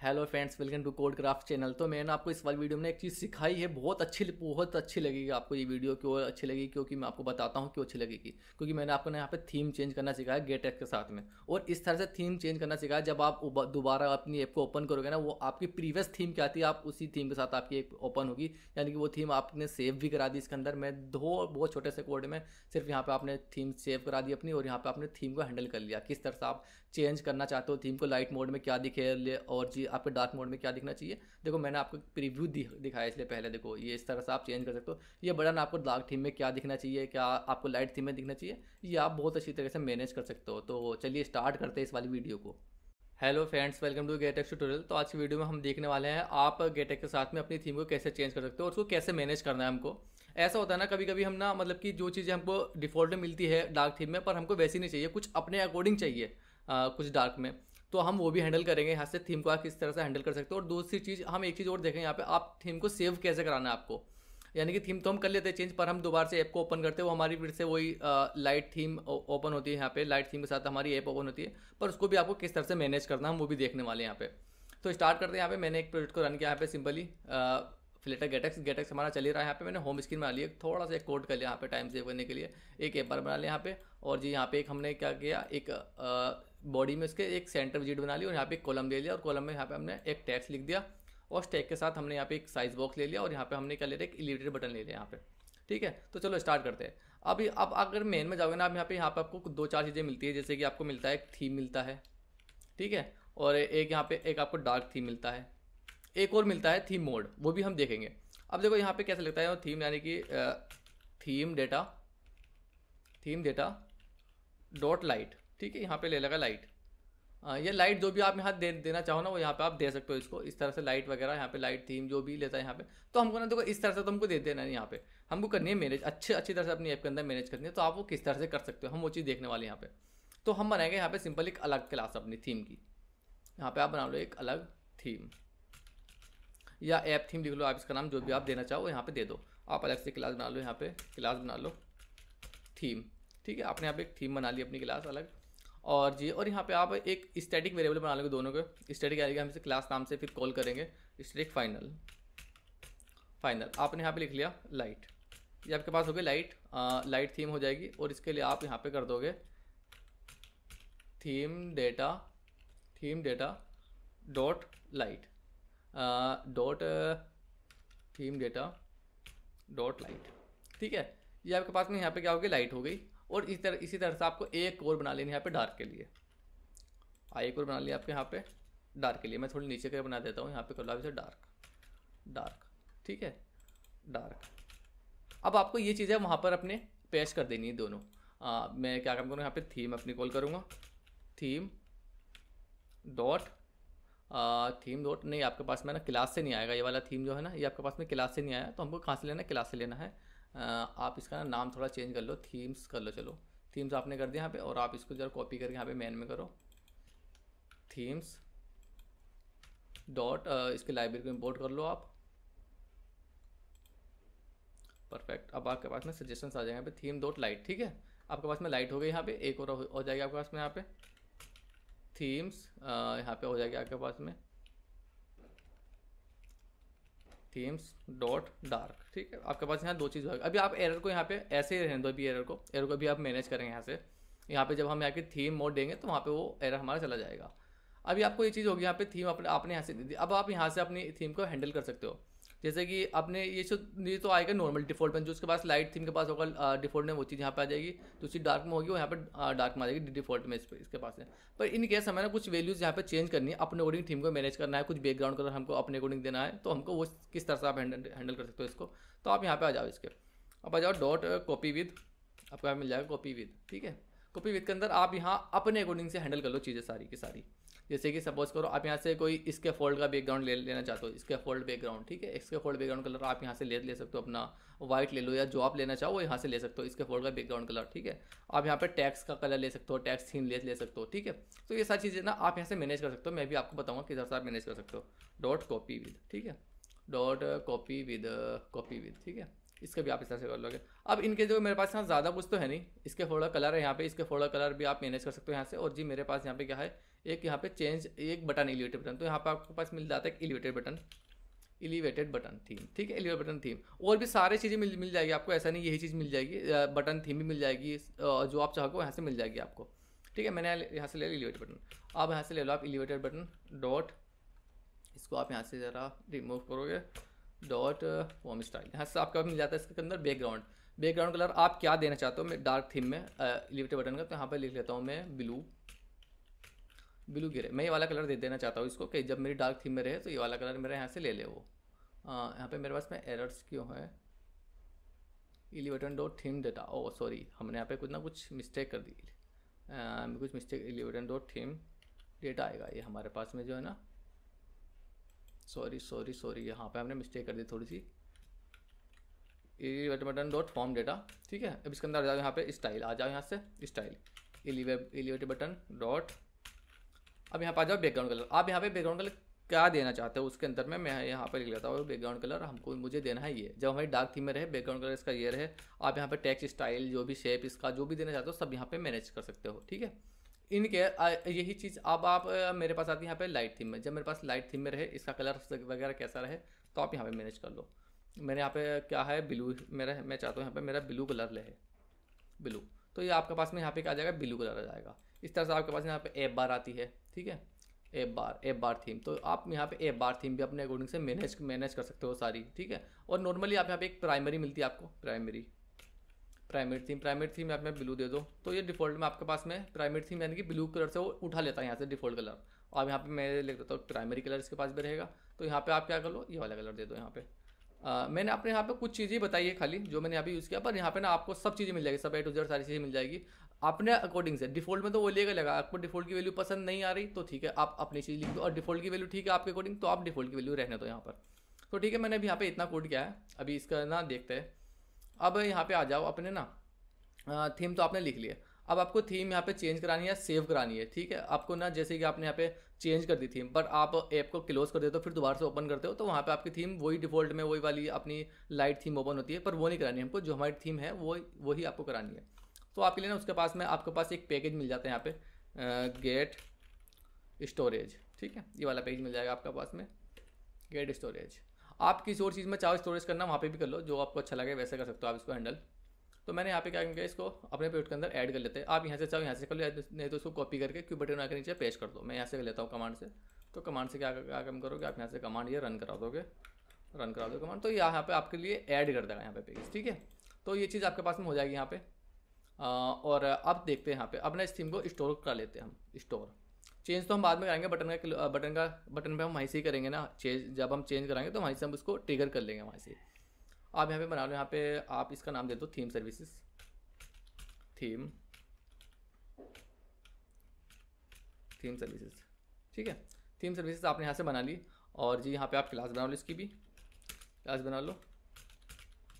Hello friends, welcome to code craft channel. तो मैंने आपको इस वाली वीडियो में एक चीज़ सिखाई है, बहुत अच्छी लगेगी आपको ये वीडियो। क्यों अच्छी लगेगी? क्योंकि मैं आपको बताता हूँ क्यों अच्छी लगेगी। क्योंकि मैंने आपको ना यहाँ पे थीम चेंज करना सिखाया गेटएक्स के साथ में, और इस तरह से थीम चेंज करना सिखाया। जब आप दोबारा अपनी ऐप को ओपन करोगे ना, वो आपकी प्रीवियस थीम क्या आती है, आप उसी थीम के साथ आपकी ऐप ओपन होगी। यानी कि वो थीम आपने सेव भी करा दी इसके अंदर। मैं दो बहुत छोटे से कोड में सिर्फ यहाँ पे आपने थीम सेव करा दी अपनी, और यहाँ पे आपने थीम को हैंडल कर लिया। किस तरह से आप चेंज करना चाहते हो थीम को, लाइट मोड में क्या दिखे और जी आपके डार्क मोड में क्या दिखना चाहिए। देखो मैंने आपको प्रीव्यू दिखाया इसलिए पहले। देखो ये इस तरह से आप चेंज कर सकते हो। ये बटन आपको डार्क थीम में क्या दिखना चाहिए, क्या आपको लाइट थीम में दिखना चाहिए, ये आप बहुत अच्छी तरह से मैनेज कर सकते हो। तो चलिए स्टार्ट करते हैं इस वाली वीडियो को। हेलो फ्रेंड्स, वेलकम टू गेटेक्स ट्यूटोरियल। तो आज की वीडियो में हम देखने वाले हैं आप गेटेक्स के साथ में अपनी थीम को कैसे चेंज कर सकते हो और उसको कैसे मैनेज करना है हमको। ऐसा होता है ना, कभी कभी हम ना मतलब कि जो चीज़ें हमको डिफ़ॉल्ट में मिलती है डार्क थीम में, पर हमको वैसी नहीं चाहिए, कुछ अपने अकॉर्डिंग चाहिए कुछ डार्क में। तो हम वो भी हैंडल करेंगे यहाँ से। थीम को आप किस तरह से हैंडल कर सकते हो। और दूसरी चीज़ हम एक चीज़ और देखें यहाँ पे, आप थीम को सेव कैसे कराना है आपको। यानी कि थीम तो हम कर लेते हैं चेंज, पर हम दोबारा से ऐप को ओपन करते हैं, वो हमारी फिर से वही लाइट थीम ओपन होती है। यहाँ पे लाइट थीम के साथ हमारी ऐप ओपन होती है, पर उसको भी आपको किस तरह से मैनेज करना हम वो भी देखने वाले हैं यहाँ पे। तो स्टार्ट करते हैं। यहाँ पे मैंने एक प्रोजेक्ट को रन किया यहाँ पे सिंपली फ्लिटर गेटेक्स हमारा चल ही रहा है। यहाँ पे मैंने होम स्क्रीन बना लिया, थोड़ा सा एक कोड कर लिया यहाँ पे टाइम सेव करने के लिए। एक ऐप बार बना लिया यहाँ पे, और जी यहाँ पे एक हमने क्या किया, एक बॉडी में इसके एक सेंटर विजिट बना ली, और यहाँ पे एक कॉलम ले लिया, और कॉलम में यहाँ पे हमने एक टेक्स्ट लिख दिया, और टैग के साथ हमने यहाँ पे एक साइज बॉक्स ले लिया, और यहाँ पे हमने क्या ले लिया, एक एलिवेटर बटन ले लिया यहाँ पे। ठीक है, तो चलो स्टार्ट करते हैं। अब अगर मेन में जाओगे ना, आप यहाँ पे आपको दो चार चीज़ें मिलती है। जैसे कि आपको मिलता है एक थीम मिलता है, ठीक है, और एक यहाँ पे एक आपको डार्क थीम मिलता है, एक और मिलता है थीम मोड, वो भी हम देखेंगे। अब देखो यहाँ पे कैसे लगता है थीम, यानी कि थीम डेटा डॉट लाइट। ठीक है, यहाँ पे ले लगा लाइट। ये लाइट जो भी आप यहाँ देना चाहो ना, वो यहाँ पे आप दे सकते हो इसको इस तरह से। लाइट वगैरह यहाँ पे लाइट थीम जो भी लेता है यहाँ पे, तो हमको ना देखो इस तरह से तो हमको दे देना है। यहाँ पे हमको करनी है मैनेज, अच्छी तरह से अपनी ऐप के अंदर मैनेज करनी है। तो आप वो किस तरह से कर सकते हो, हम वो चीज़ देखने वाले यहाँ पे। तो हम बनाएंगे यहाँ पे सिंपल एक अलग क्लास अपनी थीम की। यहाँ पे आप बना लो एक अलग थीम, या ऐप थीम लिख लो आप, इसका नाम जो भी आप देना चाहो यहाँ पे दे दो। आप अलग से क्लास बना लो, यहाँ पे क्लास बना लो थीम। ठीक है, आपने यहाँ पे एक थीम बना ली अपनी क्लास अलग। और जी, और यहाँ पे आप एक स्टैटिक वेरिएबल बना लोगे दोनों को। स्टैटिक आएगा, हम इसे क्लास नाम से फिर कॉल करेंगे स्टैटिक फाइनल। आपने यहाँ पे लिख लिया लाइट, ये आपके पास हो गई लाइट थीम हो जाएगी। और इसके लिए आप यहाँ पे कर दोगे theme data dot light theme data dot light. ठीक है, ये आपके पास में यहाँ पे क्या हो गई, लाइट हो गई। और इसी तरह से आपको एक और बना लेनी है यहाँ पे डार्क के लिए। एक और बना लिया आपके यहाँ पे डार्क के लिए। मैं थोड़ी नीचे कर बना देता हूँ, यहाँ पे कर लो इसे डार्क। ठीक है, डार्क। अब आपको ये चीज़ें वहाँ पर अपने पेश कर देनी है दोनों। मैं क्या काम करूँगा, यहाँ पे थीम अपनी कॉल करूँगा, थीम डॉट नहीं, आपके पास में ना क्लास से नहीं आएगा ये वाला थीम जो है ना, ये आपके पास में क्लास से नहीं आया। तो हमको कहाँ से लेना है, क्लास से लेना है। आप इसका ना नाम थोड़ा चेंज कर लो, थीम्स कर लो। चलो थीम्स आपने कर दिया यहाँ पे, और आप इसको जरा कॉपी करके यहाँ पे मेन में करो थीम्स डॉट, इसके लाइब्रेरी को इंपोर्ट कर लो आप। परफेक्ट। अब आपके पास में सजेशंस आ जाएंगे यहाँ पे थीम डॉट लाइट। ठीक है, आपके पास में लाइट हो गई। यहाँ पे एक और हो जाएगा आपके पास में यहाँ पे थीम्स, यहाँ पे हो जाएगा आपके पास में थीम्स डॉट डार्क। ठीक है, आपके पास यहाँ दो चीज़ होगा। अभी आप एरर को यहाँ पे ऐसे ही रहने दो, अभी एरर को भी आप मैनेज करेंगे यहाँ से। यहाँ पे जब हम यहाँ की थीम मोड देंगे तो वहाँ पे वो एरर हमारा चला जाएगा। अभी आपको ये चीज़ होगी, यहाँ पे थीम आपने यहाँ से दे दी। अब आप यहाँ से अपनी थीम को हैंडल कर सकते हो। जैसे कि आपने ये तो आएगा नॉर्मल डिफॉल्ट में, जो उसके पास लाइट थीम के पास होगा डिफॉल्ट में वो चीज़ यहाँ पे आ जाएगी। जो चीज़ डार्क में होगी वो यहाँ पे डार्क में आ जाएगी डिफॉल्ट में इसके पास है। पर इन केस हमें ना कुछ वैल्यूज़ यहाँ पे चेंज करनी है, अपने अकॉर्डिंग थीम को मैनेज करना है, कुछ बैकग्राउंड कलर हमको अपने अकॉर्डिंग देना है, तो हमको वो किस तरह से आप हैंडल कर सकते हो इसको। तो आप यहाँ पे आ जाओ इसके, अब आ जाओ डॉट कॉपी विद, आपको यहाँ मिल जाएगा कॉपी विद। ठीक है, कॉपी विद के अंदर आप यहाँ अपने अकॉर्डिंग से हैंडल कर लो चीज़ें सारी की सारी। जैसे कि सपोज करो आप यहाँ से कोई इसके फोल्ड का बैकग्राउंड लेना चाहते हो, इसके फोल्ड बैकग्राउंड। ठीक है, इसके फोल्ड बैकग्राउंड कलर आप यहाँ से ले सकते हो, अपना वाइट ले लो, या जो आप लेना चाहो वो यहाँ से ले सकते हो, इसके फोल्ड का बैकग्राउंड कलर। ठीक है, आप यहाँ पे टैक्स का कलर ले सकते हो, टैक्स थीम ले सकते हो। ठीक है, तो ये सारी चीज़ें ना आप यहाँ से मैनेज कर सकते हो। मैं भी आपको बताऊँगा किस तरह से आप मैनेज कर सकते हो। डॉट कॉपी विद, ठीक है, डॉट कॉपी विद। ठीक है, इसका भी आप इस तरह से कर लोगे। अब इनके जो मेरे पास यहाँ ज़्यादा कुछ तो है नहीं, इसके फोल्डर कलर है यहाँ पे, इसके फोल्डर कलर भी आप मैनेज कर सकते हो यहाँ से। और जी मेरे पास यहाँ पे क्या है, एक यहाँ पे चेंज, एक बटन एलिवेटेड बटन, तो यहाँ पे आपके पास मिल जाता है एक एलिवेटेड बटन थीम, ठीक है, एलिवेटेड बटन थीम। और भी सारी चीज़ें मिल जाएगी आपको, ऐसा नहीं यही चीज़ मिल जाएगी, बटन थीम भी मिल जाएगी, जो आप चाहोगे यहाँ से मिल जाएगी आपको, ठीक है। मैंने यहाँ से ले लिया एलिवेटेड बटन, आप यहाँ से ले लो आप एलिवेटेड बटन डॉट, इसको आप यहाँ से ज़रा रिमूव करोगे, डॉट फॉर्म स्टाइल, यहाँ से आपका मिल जाता है इसके अंदर बैकग्राउंड कलर आप क्या देना चाहते हो। मैं डार्क थीम में एलिवेटेड बटन का, तो यहाँ पर लिख लेता हूँ मैं ब्लू ग्रे, मैं ये वाला कलर दे देना चाहता हूँ इसको, कि जब मेरी डार्क थीम में रहे तो ये वाला कलर मेरा यहाँ से ले ले वो। यहाँ पे मेरे पास में एरर्स क्यों है, एलिवेटेड डॉट थीम डेटा, ओ सॉरी हमने यहाँ पे कुछ मिस्टेक कर दी, कुछ mistake, elevated dot theme data आएगा ये हमारे पास में जो है ना, सॉरी यहाँ पे हमने मिस्टेक कर दी थोड़ी सी, elevated button dot form data, ठीक है। अब इसके अंदर आ जाओ, यहाँ पे स्टाइल आ जाओ, यहाँ से स्टाइल एलिवेटेड बटन डॉट, अब यहाँ पर आ जाओ बैकग्राउंड कलर, आप यहाँ पे बैकग्राउंड कलर क्या देना चाहते हो उसके अंदर में, मैं यहाँ पे लिख लेता हूँ बैकग्राउंड कलर मुझे देना है ये, जब हमारी डार्क थीम में रहे बैकग्राउंड कलर इसका ये रहे। आप यहाँ पे टेक्स्ट स्टाइल जो भी शेप इसका जो भी देना चाहते हो सब यहाँ पे मैनेज कर सकते हो, ठीक है। इनके यही चीज़ अब आप मेरे पास आती है यहाँ पे लाइट थीम में, जब मेरे पास लाइट थीम में रहे इसका कलर वगैरह कैसा रहे तो आप यहाँ पे मैनेज कर लो। मेरे यहाँ पे क्या है ब्लू मेरा, मैं चाहता हूँ यहाँ पे मेरा ब्लू कलर रहे, ब्लू, तो ये आपके पास में यहाँ पे क्या आ जाएगा, ब्लू कलर आ जाएगा। इस तरह से आपके पास यहाँ पे ऐप बार आती है, ठीक है, ऐप बार थीम, तो आप यहाँ पे ऐप बार थीम भी अपने अकॉर्डिंग से मैनेज कर सकते हो सारी, ठीक है। और नॉर्मली आप यहाँ पे एक प्राइमरी मिलती है आपको, प्राइमरी थीम आप में ब्लू दे दो, तो ये डिफ़ॉल्ट में आपके पास में प्राइमरी थीम यानी कि ब्लू कलर से वो उठा लेता है यहाँ से डिफ़ॉल्ट कलर। अब यहाँ पे मैं लिख देता हूँ प्राइमरी कलर इसके पास भी रहेगा, तो यहाँ पे आप क्या कर लो ये वाला कलर दे दो। यहाँ पे मैंने अपने यहाँ पे कुछ चीज़ें बताई है खाली जो मैंने यहाँ पे यूज़ किया, पर यहाँ पे ना आपको सब चीज़ें मिल जाएगी, सब A to Z सारी चीज़ें मिल जाएगी अपने अकॉर्डिंग से। डिफ़ॉल्ट में तो वो लेगा आपको डिफ़ॉल्ट की वैल्यू पसंद नहीं आ रही तो ठीक है आप अपनी चीज़ लिख दो, और डिफ़ॉल्ट की वैल्यू ठीक है आपके अकॉर्डिंग तो आप डिफ़ॉल्ट की वैल्यू रहने दो यहाँ पर। तो ठीक है, मैंने अभी यहाँ पे इतना कोड किया है, अभी इसका ना देखते हैं। अब यहाँ पे आ जाओ अपने ना थीम तो आपने लिख लिया, अब आपको थीम यहाँ पे चेंज करानी है, सेव करानी है, ठीक है। आपको ना जैसे कि आपने यहाँ पे चेंज कर दी थीम, पर आप ऐप को क्लोज कर देते हो फिर दोबारा से ओपन करते हो तो वहाँ पे आपकी थीम वही डिफ़ॉल्ट में वही वाली अपनी लाइट थीम ओपन होती है, पर वो नहीं करानी है हमको, जो हमारी थीम है वही आपको करानी है। तो आपके लिए ना उसके पास में आपके पास एक पैकेज मिल जाता है यहाँ पे गेट स्टोरेज, ठीक है, ये वाला पैकेज मिल जाएगा आपके पास में गेट स्टोरेज। आप किसी और चीज़ में चाहो स्टोरेज करना वहाँ पे भी कर लो, जो आपको अच्छा लगे वैसे कर सकते हो आप इसको हैंडल। तो मैंने यहाँ पे क्या किया, इसको अपने पेज के अंदर ऐड कर लेते हैं। आप यहाँ से चाहो यहाँ से कर लो, नहीं तो इसको कॉपी करके क्यू बटन आकर नीचे पेस्ट कर दो। मैं यहाँ से कर लेता हूँ कमांड से, तो कमांड से क्या काम करोगे आप यहाँ से कमांड ये रन करा दो कमांड, तो यहाँ पे आपके लिए ऐड कर देगा यहाँ पे पेज, ठीक है। तो ये चीज़ आपके पास में हो जाएगी यहाँ पे। और अब देखते हैं यहाँ पे अपना इस थीम को स्टोर कर लेते हैं हम। स्टोर चेंज तो हम बाद में करेंगे, बटन पे हम वहीं से ही करेंगे ना चेंज, जब हम चेंज कराएंगे तो वहीं से हम उसको ट्रिगर कर लेंगे वहीं से। आप यहाँ पे बना लो, यहाँ पे आप इसका नाम दे दो थीम सर्विसेज, थीम सर्विसेज, ठीक है। थीम सर्विसेज आपने यहाँ से बना ली, और जी यहाँ पे आप क्लास बना लो, इसकी भी क्लास बना लो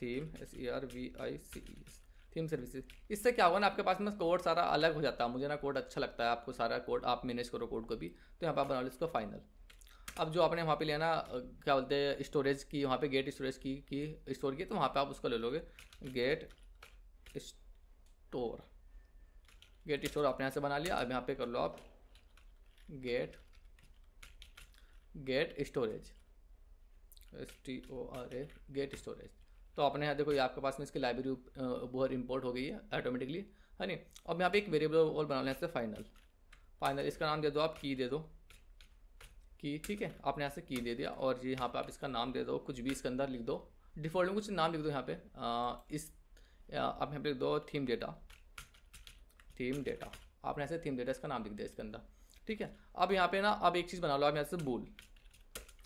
थीम SERVICES थीम सर्विसेज। इससे क्या होगा ना आपके पास में कोड सारा अलग हो जाता है, मुझे ना कोड अच्छा लगता है, आपको सारा कोड आप मैनेज करो कोड को भी, तो यहाँ पर आप बना लो इसको फाइनल। अब जो आपने वहाँ पे लिया ना क्या बोलते हैं स्टोरेज की, वहाँ पे गेट स्टोरेज की स्टोर की, तो वहाँ पे आप उसको ले लोगे गेट स्टोर आपने यहाँ से बना लिया। अब यहाँ पे कर लो आप get storage STORA get storage. तो आपने यहाँ देखो ये आपके पास में इसकी लाइब्रेरी बहुत इंपोर्ट हो गई है ऑटोमेटिकली, है नहीं। अब यहाँ पे एक वेरिएबल और बना लें फाइनल, इसका नाम दे दो आप की दे दो की, ठीक है। आपने यहाँ से की दे दिया, और जी यहाँ पे आप इसका नाम दे दो कुछ भी इसके अंदर लिख दो, डिफ़ॉल्ट में कुछ नाम लिख दो यहाँ पे। आप यहाँ पे लिख दो थीम डेटा, आपने ऐसे थीम डेटा इसका नाम लिख दिया इसके अंदर, ठीक है। अब यहाँ पे ना अब एक चीज़ बना लो आप यहाँ से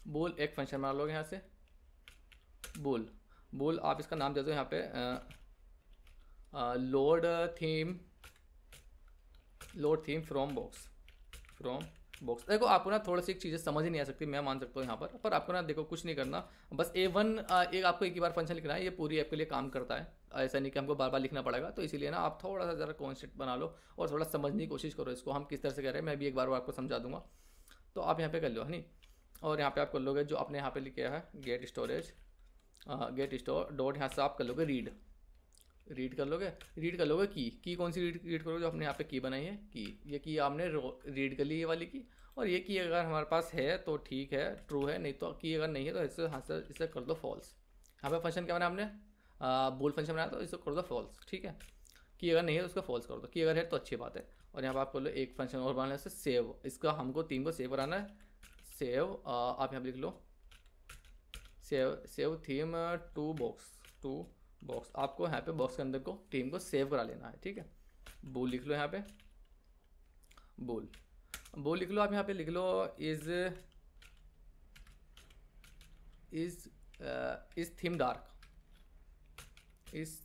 बूल एक फंक्शन बना लोगे यहाँ से बूल आप इसका नाम दे दो यहाँ पे लोड थीम फ्रॉम बॉक्स। देखो आपको ना थोड़ा सी एक चीज़ें समझ ही नहीं आ सकती, मैं मान सकता हूँ यहाँ पर आपको ना देखो कुछ नहीं करना, बस A1 आपको एक ही बार फंक्शन लिखना है, ये पूरी ऐप के लिए काम करता है, ऐसा नहीं कि हमको बार बार लिखना पड़ेगा। तो इसीलिए ना आप थोड़ा सा ज़रा कॉन्सेप्ट बना लो और थोड़ा समझने की कोशिश करो इसको हम किस तरह से कह रहे हैं, मैं भी एक बार आपको समझा दूंगा। तो आप यहाँ पे कर लो है नहीं, और यहाँ पे आप कर लोगे जो आपने यहाँ पे लिखा है गेट स्टोर डॉट, यहाँ से आप कर लोगे रीड कर लोगे की कौन सी रीड करोगे, जो हमने यहाँ पे की बनाई है की, ये की आपने रीड कर ली ये वाली की। और ये की अगर हमारे पास है तो ठीक है, ट्रू है, नहीं तो की अगर नहीं है तो इसे हाँ सर इसे कर दो फॉल्स। यहाँ पे फंक्शन क्या बनाया हमने, बोल फंक्शन बनाया तो इसे कर दो फॉल्स, ठीक है। की अगर नहीं है तो उसको फॉल्स कर दो, की अगर है तो अच्छी बात है। और यहाँ पर आप कर लो एक फंक्शन और बनाना है सेव, इसका हमको टीम को सेव कराना है। सेव आप यहाँ पर लिख लो सेव थीम टू बॉक्स, आपको यहाँ पे बॉक्स के अंदर को टीम को सेव करा लेना है, ठीक है। बोल लिख लो यहाँ पे, बोल लिख लो, आप यहाँ पे लिख लो इज थीम डार्क, इस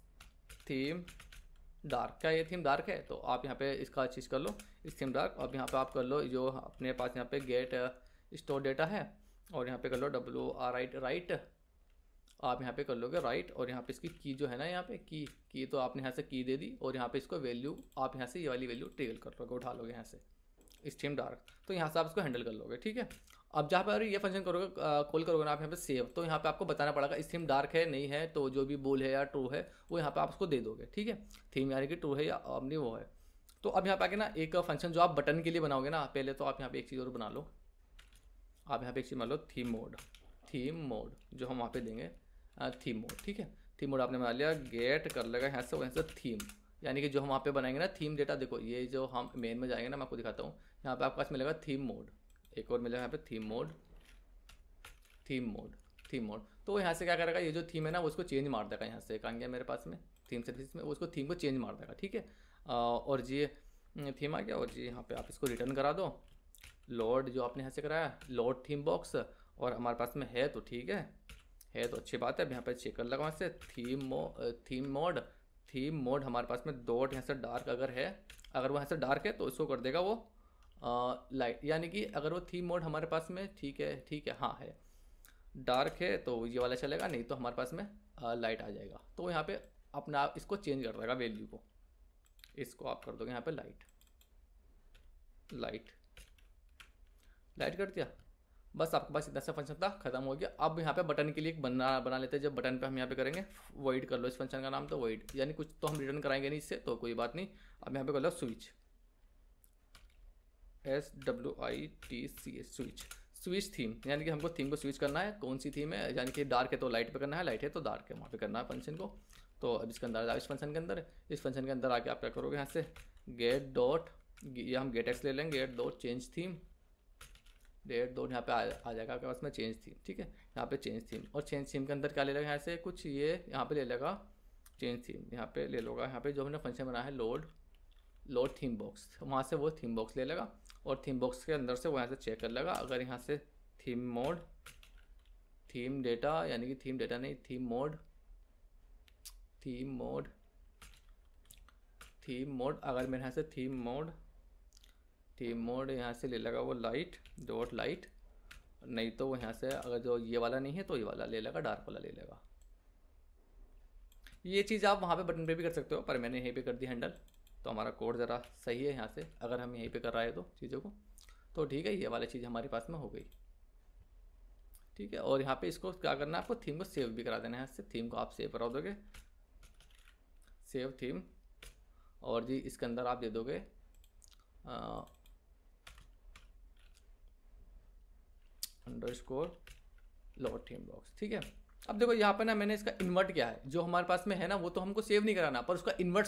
थीम डार्क, क्या ये थीम डार्क है, तो आप यहाँ पे इसका चीज़ कर लो इस थीम डार्क। अब यहाँ पे आप कर लो जो अपने पास यहाँ पे गेट स्टोर डेटा है, और यहाँ पे कर लो राइट, आप यहाँ पे कर लोगे राइट। और यहाँ पे इसकी की जो है ना, यहाँ पे की तो आपने यहाँ से की दे दी, और यहाँ पे इसको वैल्यू आप यहाँ से ये वाली वैल्यू ट्रिगल कर लोगे, उठा लोगे यहाँ से स्ट्रीम डार्क, तो यहाँ से आप इसको हैंडल कर लोगे, ठीक है। अब जहाँ पर ये फंक्शन करोगे कॉल करोगे ना आप यहाँ पे सेव, तो यहाँ पे आपको बताना पड़ेगा स्ट्रीम डार्क है नहीं है, तो जो भी बोल है या ट्रू है वो यहाँ पे आप उसको दे दोगे, ठीक है। थीम यानी कि ट्रू है या अपनी वो है। तो अब यहाँ पे आके ना एक फंक्शन जो आप बटन के लिए बनाओगे ना, पहले तो आप यहाँ पे एक चीज़ और बना लो, आप यहाँ पे एक चीज़ मान लो थीम मोड जो हम वहाँ पे देंगे थीम मोड, ठीक है। थीम मोड आपने बना लिया, गेट कर लेगा यहाँ से थीम, यानी कि जो हम वहाँ पे बनाएंगे ना थीम डेटा, देखो ये जो हम मेन में जाएंगे ना, मैं आपको दिखाता हूँ, यहाँ पे आपके पास मिलेगा थीम मोड, एक और मिलेगा यहाँ पे थीम मोड। तो यहाँ से क्या करेगा, ये जो थीम है ना वो उसको चेंज मार देगा, यहाँ से कहाँ गया मेरे पास में थीम सर्विस में, वो उसको थीम को चेंज मार देगा, ठीक है। और जी थीम आ गया, और जी यहाँ पे आप इसको रिटर्न करा दो लोड, जो आपने यहाँ से कराया लोड थीम बॉक्स, और हमारे पास में है तो ठीक है तो अच्छी बात है। अब यहाँ पे चेक कर लगा वहाँ से थीम मोड हमारे पास में डॉट यहाँ से डार्क अगर है, अगर वो यहाँ से डार्क है तो इसको कर देगा वो लाइट, यानी कि अगर वो थीम मोड हमारे पास में ठीक है हाँ है डार्क है तो ये वाला चलेगा, नहीं तो हमारे पास में लाइट आ जाएगा। तो यहाँ पे अपना इसको चेंज कर देगा वैल्यू को, इसको आप कर दोगे यहाँ पे लाइट कर दिया, बस आपके पास इतना सा फंक्शन था, खत्म हो गया। अब यहाँ पे बटन के लिए एक बना लेते हैं, जब बटन पे हम यहाँ पे करेंगे वॉइड कर लो इस फंक्शन का नाम, तो वॉइड यानी कुछ तो हम रिटर्न कराएंगे नहीं इससे, तो कोई बात नहीं। अब यहाँ पे कर लो स्विच थीम, यानी कि हमको थीम को स्विच करना है, कौन सी थीम है, यानी कि डार्क है तो लाइट पे करना है, लाइट है तो डार्क है वहाँ पे करना है फंक्शन को। तो अब इसके अंदर इस फंक्शन के अंदर आके आप क्या करोगे, यहाँ से गेट डॉट, ये हम गेट एक्स ले लेंगे, get dot change theme, date dot यहाँ पे आ जाएगा आपके पास में चेंज थीम, ठीक है। यहाँ पे चेंज थीम, और चेंज थीम के अंदर क्या ले लेगा, यहाँ से कुछ ये यहाँ पे ले लेगा चेंज थीम, यहाँ पे ले लोगा, यहाँ पे जो हमने फंक्शन बनाया है लोड थीम बॉक्स, वहाँ से वो थीम बॉक्स ले लेगा, और थीम बॉक्स के अंदर से वो यहाँ से चेक कर लेगा, अगर यहाँ से थीम डेटा, यानी कि थीम डेटा नहीं थीम मोड, अगर मेरे यहाँ से थीम मोड यहाँ से ले लेगा वो लाइट, नहीं तो वो यहाँ से अगर जो ये वाला नहीं है तो ये वाला ले लेगा, डार्क वाला ले लेगा। ये चीज़ आप वहाँ पे बटन पे भी कर सकते हो, पर मैंने यहीं पे कर दी हैंडल, तो हमारा कोड ज़रा सही है यहाँ से, अगर हम यहीं पे कर रहे हैं तो चीज़ों को, तो ठीक है, ये वाली चीज़ हमारे पास में हो गई, ठीक है। और यहाँ पे इसको क्या करना है, आपको थीम को सेव भी करा देना है, इससे थीम को आप सेव करा दोगे, सेव थीम, और जी इसके अंदर आप दे दोगे अंडरस्कोर लोड थीम बॉक्स, ठीक है। अब देखो यहाँ पे ना मैंने इसका इन्वर्ट किया है, जो हमारे पास में है ना वो तो हमको सेव नहीं कराना, पर उसका इन्वर्ट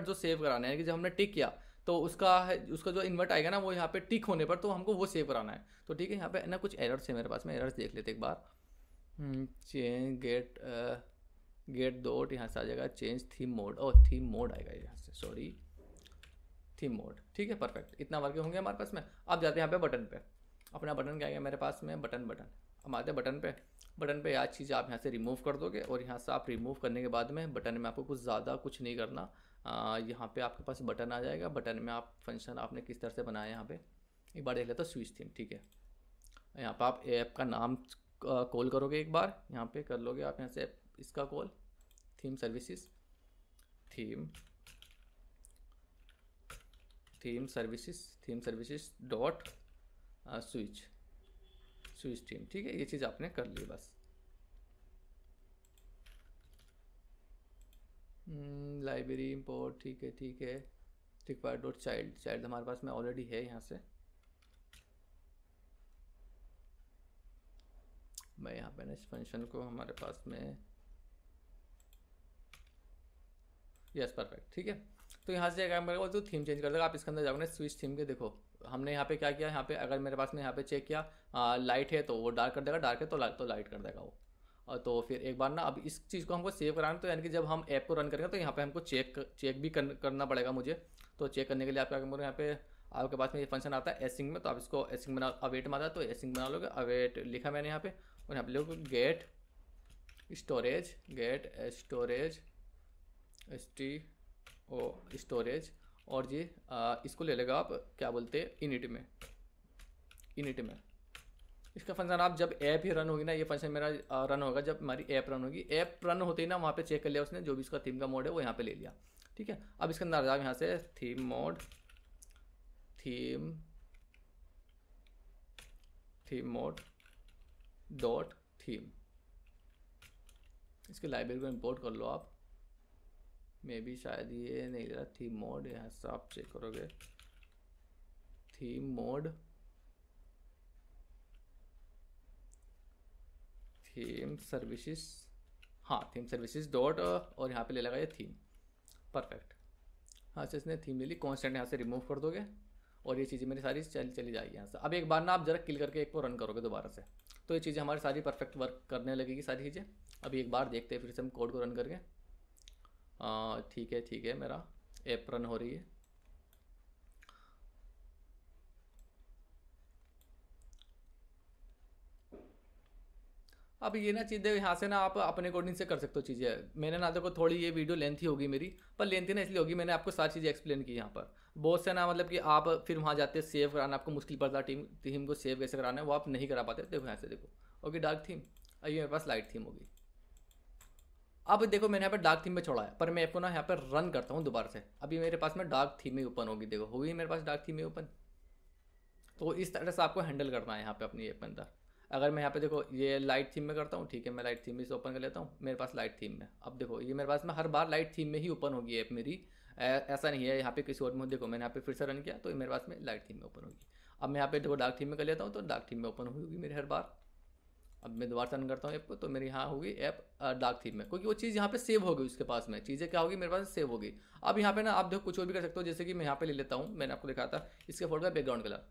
जो सेव कराना है कि जब हमने टिक किया तो उसका जो इन्वर्ट आएगा ना वो यहाँ पे टिक होने पर तो हमको वो सेव कराना है। तो ठीक है, यहाँ पे ना कुछ एरर्स है मेरे पास में, एरर्स देख लेते एक बार। चेंज गेट डॉट यहाँ से आ जाएगा चेंज थीम मोड, और थीम मोड आएगा यहाँ से, सॉरी थीम मोड, ठीक है परफेक्ट, इतना वर्क होंगे हमारे पास में। अब जाते हैं यहाँ पे बटन पे, अपना बटन क्या है मेरे पास में, बटन हम आते हैं बटन पे याद चीज़ आप यहाँ से रिमूव कर दोगे, और यहाँ से आप रिमूव करने के बाद में बटन में आपको कुछ ज़्यादा कुछ नहीं करना, यहाँ पे आपके पास बटन आ जाएगा, बटन में आप फंक्शन आपने किस तरह से बनाया यहाँ पे एक बार देख लेते हो, स्विच थीम, ठीक है। यहाँ पे आप ऐप का नाम कॉल करोगे, एक बार यहाँ पे कर लोगे आप यहाँ से इसका call theme services dot switch theme, ठीक है। ये चीज़ आपने कर ली बस, लाइब्रेरी इंपोर्ट, ठीक है ठीक है। रिक्वायर्ड डॉट चाइल्ड, चाइल्ड हमारे पास में ऑलरेडी है यहाँ से। मैं यहाँ पे ना इस फंक्शन को हमारे पास में, यस परफेक्ट, ठीक है। तो यहाँ से क्या करेगा, तो थीम चेंज कर देगा। आप इसके अंदर जाओगे स्विच थीम के, देखो हमने यहाँ पे क्या किया, यहाँ पे अगर मेरे पास में यहाँ पे चेक किया लाइट है तो वो डार्क कर देगा, डार्क है तो लाइट कर देगा वो। और तो फिर एक बार ना, अब इस चीज़ को हमको सेव कराना, तो यानी कि जब हम ऐप को रन करेंगे तो यहाँ पे हमको चेक भी करना पड़ेगा मुझे। तो चेक करने के लिए आप क्या करोगे, यहाँ पे आपके पास में ये फंक्शन आता है एसिंग में, तो आप इसको एसिंग बना, अवेट में आता है तो एसिंग बना लोगे। अवेट लिखा मैंने यहाँ पे, और यहाँ पे लोगे गेट स्टोरेज स्टोरेज, और जी इसको ले लेगा आप, क्या बोलते हैं, इनिट में। इसका फंक्शन आप जब ऐप ही रन होगी ना, ये फंक्शन मेरा रन होगा जब हमारी ऐप रन होगी। ऐप रन होते ही ना वहाँ पे चेक कर लिया उसने, जो भी इसका थीम का मोड है वो यहाँ पे ले लिया, ठीक है। अब इसके अंदर आ जाओ यहाँ से थीम मोड डॉट थीम, इसकी लाइब्रेरी को इंपोर्ट कर लो आप। मे भी शायद ये नहीं दे रहा थीम मोड, यहाँ से आप चेक करोगे थीम मोड, थीम सर्विसेज, हाँ थीम सर्विसेज डॉट, और यहाँ पे ले लगा ये थीम, परफेक्ट। हाँ से इसने थीम ले ली, कॉन्स्टेंट यहाँ से रिमूव कर दोगे और ये चीज़ें मेरी सारी चली जाएगी यहाँ से। अब एक बार ना आप जरा क्लिक करके एक को रन करोगे दोबारा से, तो ये चीज़ें हमारी सारी परफेक्ट वर्क करने लगेगी सारी चीज़ें। अभी एक बार देखते हैं फिर से हम कोड को रन करके। ठीक है मेरा ऐप रन हो रही है। अब ये ना चीज़ें यहाँ से ना आप अपने अकॉर्डिंग से कर सकते हो चीज़ें। मैंने ना, देखो थोड़ी ये वीडियो लेंथी होगी मेरी, पर लेंथी ना इसलिए होगी मैंने आपको सारी चीज़ें एक्सप्लेन की यहाँ पर। बहुत से ना मतलब कि आप फिर वहाँ जाते हैं सेव कराना, आपको मुश्किल पड़ता है थीम को सेव कैसे कराना है, वो आप नहीं करा पाते। देखो यहाँ से देखो, ओके डार्क थीम, ये मेरे पास लाइट थीम होगी। अब देखो मैंने यहाँ पे डार्क थीम में छोड़ा है, पर मैं आपको ना यहाँ पर रन करता हूँ दोबारा से, अभी मेरे पास में डार्क थीम ही ओपन होगी। देखो होगी मेरे पास डार्क थीम ही ओपन। तो इस तरह से आपको हैंडल करना है यहाँ पे अपनी ऐप के अंदर। अगर मैं यहाँ पे देखो ये लाइट थीम में करता हूँ, ठीक है, मैं लाइट थीम से ओपन कर लेता हूँ, मेरे पास लाइट थीम में। अब देखो ये मेरे पास में हर बार लाइट थीम में ही ओपन होगी ऐप मेरी, ऐसा नहीं है यहाँ पे किसी और में। देखो मैंने यहाँ पे फिर से रन किया तो मेरे पास में लाइट थीम में ओपन होगी। अब मैं यहाँ पे देखो डार्क थीम में कर लेता हूँ तो डार्क थीम में ओपन होगी मेरी हर बार। अब मैं दोबारा रन करता हूँ ऐप को तो मेरी यहाँ होगी ऐप डार्क थीम में, क्योंकि वो चीज़ यहाँ पे सेव होगी उसके पास में, चीज़ें क्या होगी मेरे पास सेव होगी। अब यहाँ पे ना आप देखो कुछ और भी कर सकते हो, जैसे कि मैं यहाँ पे ले लेता हूँ, मैंने आपको दिखाया था इसके फोटो का बैकग्राउंड कलर।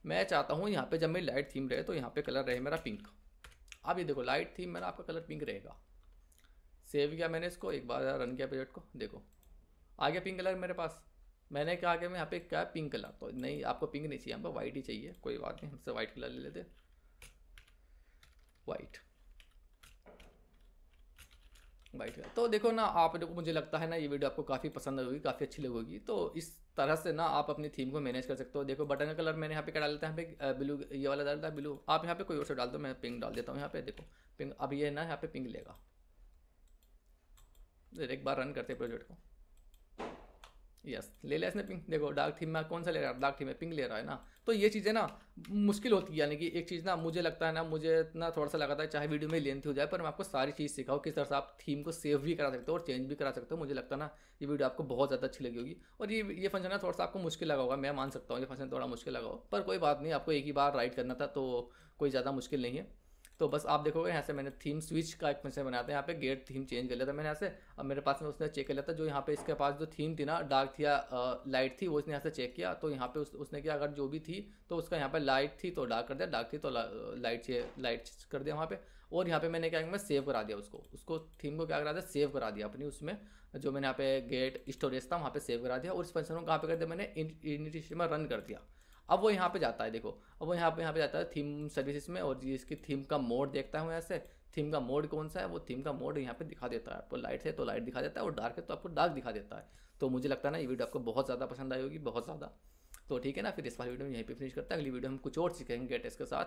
मैं चाहता हूँ यहाँ पे जब मेरी लाइट थीम रहे तो यहाँ पे कलर रहे मेरा पिंक। अब ये देखो लाइट थीम में ना आपका कलर पिंक रहेगा। सेव किया मैंने इसको, एक बार रन किया प्रोजेक्ट को, देखो आ गया पिंक कलर मेरे पास। मैंने कहा कि मैं यहाँ पे क्या पिंक कलर, तो नहीं आपको पिंक नहीं चाहिए, यहाँ पे वाइट ही चाहिए, कोई बात नहीं, हमसे वाइट कलर ले लेते, वाइट। तो देखो ना आप, देखो मुझे लगता है ना ये वीडियो आपको काफ़ी पसंद होगी, काफ़ी अच्छी लगेगी। तो इस तरह से ना आप अपनी थीम को मैनेज कर सकते हो। देखो बटन का कलर मैंने यहाँ पे क्या डाल देता है, यहाँ पे ब्लू, ये वाला डालता है ब्लू, आप यहाँ पे कोई और से डाल दो, मैं पिंक डाल देता हूँ यहाँ पे, देखो पिंक। अब ये ना यहाँ पे पिंक लेगा। एक बार रन करते प्रोजेक्ट को, यस ले लिया इसने पिंक। देखो डार्क थीम में कौन सा ले रहा है, डार्क थीम में पिंक ले रहा है ना। तो ये चीज़ें ना मुश्किल होती है, यानी कि एक चीज़ ना मुझे लगता है ना, मुझे ना थोड़ा सा लगा था चाहे वीडियो में लेंथ हो जाए, पर मैं आपको सारी चीज़ सिखाऊँ किस तरह से आप थीम को सेव भी करा सकते हो और चेंज भी करा सकते हो। मुझे लगता है ना ये वीडियो आपको बहुत ज़्यादा अच्छी लगी होगी। और ये फंक्शन ना थोड़ा सा आपको मुश्किल लगा होगा, मैं मान सकता हूँ ये फंक्शन थोड़ा मुश्किल लगा हो, पर कोई बात नहीं, आपको एक ही बार राइट करना था तो कोई ज़्यादा मुश्किल नहीं है। तो बस आप देखोगे यहाँ से मैंने थीम स्विच का एक फंक्शन बनाया था, यहाँ पे गेट थीम चेंज कर लिया था मैंने यहाँ से। अब मेरे पास में उसने चेक कर लिया था, जो यहाँ पे इसके पास जो थीम थी ना डार्क थी या लाइट थी, वो इसने यहाँ से चेक किया। तो यहाँ पे उसने किया, अगर जो भी थी तो उसका यहाँ पे लाइट थी तो डार्क कर दिया, डार्क थी तो लाइट कर दिया वहाँ पे। और यहाँ पे मैंने क्या मैं सेव करा दिया उसको थीम को क्या करा दिया, सेव करा दिया अपनी उसमें, जो मैंने यहाँ पे गेट स्टोरेज था वहाँ पे सेव करा दिया। और इस फंक्शन को कहाँ पे कर दिया मैंने, इनिशियल में रन कर दिया। अब वो यहाँ पे जाता है, देखो अब वो यहाँ पे जाता है थीम सर्विसेज में, और इसकी थीम का मोड देखता हूँ ऐसे। थीम का मोड कौन सा है, वो थीम का मोड यहाँ पे दिखा देता है आपको, लाइट है तो लाइट दिखा देता है और डार्क है तो आपको डार्क दिखा देता है। तो मुझे लगता है ना ये वीडियो आपको बहुत ज़्यादा पसंद आई होगी, बहुत ज़्यादा। तो ठीक है ना, फिर इस वाली वीडियो में यहीं पे फिनिश करता है। अगली वीडियो हम कुछ और सीखेंगे गेट के साथ।